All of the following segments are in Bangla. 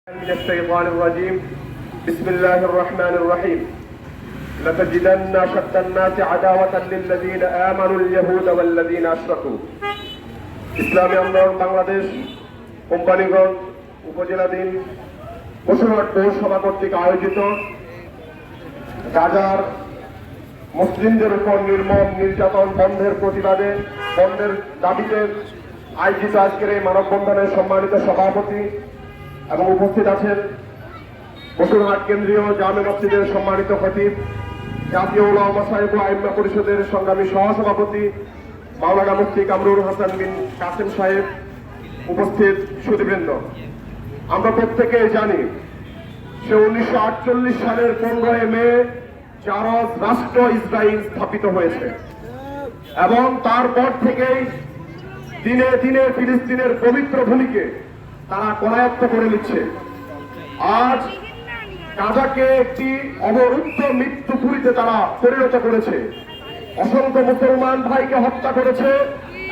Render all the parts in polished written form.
من الشيطان الرجيم بسم الله الرحمن الرحيم لتجدن أشد الناس عداوة للذين آمنوا اليهود والذين أشركوا ইসলামী আন্দোলন বাংলাদেশ কোম্পানিগঞ্জ উপজেলাধীন বসুরহাট পৌরসভা কর্তৃক আয়োজিত গাজার মুসলিমদের উপর নির্মম নির্যাতন বন্ধের প্রতিবাদে বন্ধের দাবিতে আয়োজিত আজকের এই মানববন্ধনের সম্মানিত সভাপতি এবং উপস্থিত আছেন বসুরহাট কেন্দ্রীয় জামে মসজিদের সম্মানিত খতিব, জাতীয় উলামা মাসায়েখ ও আইম্মা পরিষদের সংগ্রামী সহসভাপতি মাওলানা মুফতি কামরুল হাসান বিন কাসেম সাহেব, উপস্থিত সুধীবৃন্দ। আমরা প্রত্যেকেই জানি সে 1948 সালের 15 মে জারজ রাষ্ট্র ইসরায়েল স্থাপিত হয়েছে এবং তারপর থেকেই দিনে দিনে ফিলিস্তিনের পবিত্র ভূমিকে তারা করায়ত্ত করে নিচ্ছে। আজ গাজাকে একটি অবরুদ্ধ মৃত্যুপুরীতে তারা পরিণত করেছে। অসংখ্য মুসলমান ভাইকে হত্যা করেছে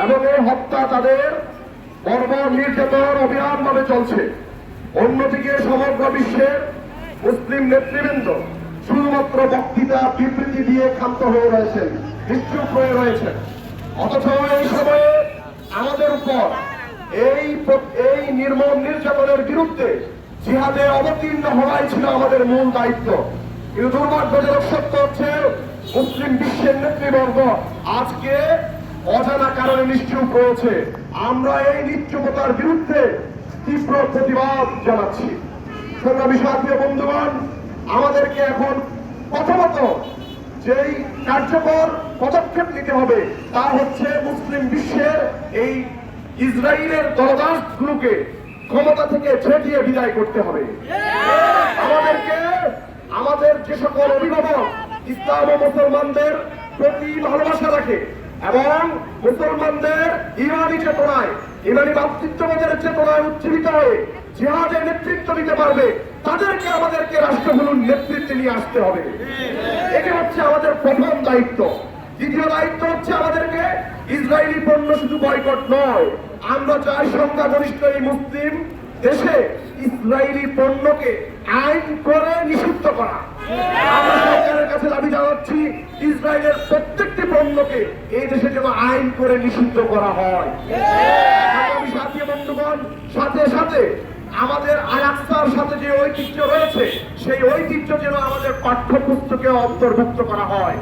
এবং এই হত্যা তাদের বর্বর নির্যাতন অবিরামভাবে চলছে। অন্যদিকে সমগ্র বিশ্বের মুসলিম নেতৃবৃন্দ শুধুমাত্র বক্তৃতা বিবৃতি দিয়ে ক্ষান্ত হয়ে রয়েছেন, নিশ্চুপ হয়ে রয়েছেন। অথচ এই সময়ে আমাদের উপর এই নির্মম নির্যাতনের বিরুদ্ধে জিহাদে অবতীর্ণ হওয়াই ছিল আমাদের মূল দায়িত্ব। কিন্তু দুর্ভাগ্যজনক সত্য হচ্ছে মুসলিম বিশ্বের নেতৃবর্গ আজকে অজানা কারণে নিশ্চুপ রয়েছে। আমরা এই নিশ্চুপতার বিরুদ্ধে তীব্র প্রতিবাদ জানাচ্ছি। সংগ্রামী সাথী বন্ধুগণ, আমাদেরকে এখন প্রথমত যেই কার্যকর পদক্ষেপ নিতে হবে তা হচ্ছে মুসলিম বিশ্বের এই ইসরায়েলের দলদাসগুলোকে ক্ষমতা থেকে ছেটিয়ে বিদায় করতে হবে। আমাদেরকে আমাদের যে সকল অভিভাবক ইসলাম ও মুসলমানদের প্রতি ভালোবাসা রাখে এবং মুসলমানদের ইমানি চেতনায়, ইমানি ভাতৃত্ববোধের চেতনায় উজ্জীবিত হয়ে জিহাদে নেতৃত্ব দিতে পারবে, তাদেরকে আমাদেরকে রাষ্ট্রগুলোর নেতৃত্বে নিয়ে আসতে হবে। এটি হচ্ছে আমাদের প্রথম দায়িত্ব। দ্বিতীয় দায়িত্ব হচ্ছে আমাদেরকে ইসরায়েলি পণ্য শুধু বয়কট নয়, আমরা চাই সংখ্যাগরিষ্ঠ এই মুসলিম দেশে ইসরায়েলি পণ্যকে আইন করে নিষিদ্ধ করা। আমরা সরকারের কাছে দাবি জানাচ্ছি ইসরায়েলের প্রত্যেকটি পণ্যকে এই দেশে যেন আইন করে নিষিদ্ধ করা হয়। সাথী বন্ধুগণ, সাথে সাথে আমাদের আল-আকসার সাথে যে ঐতিহ্য রয়েছে সেই ঐতিহ্য যেন আমাদের পাঠ্যপুস্তকে অন্তর্ভুক্ত করা হয়।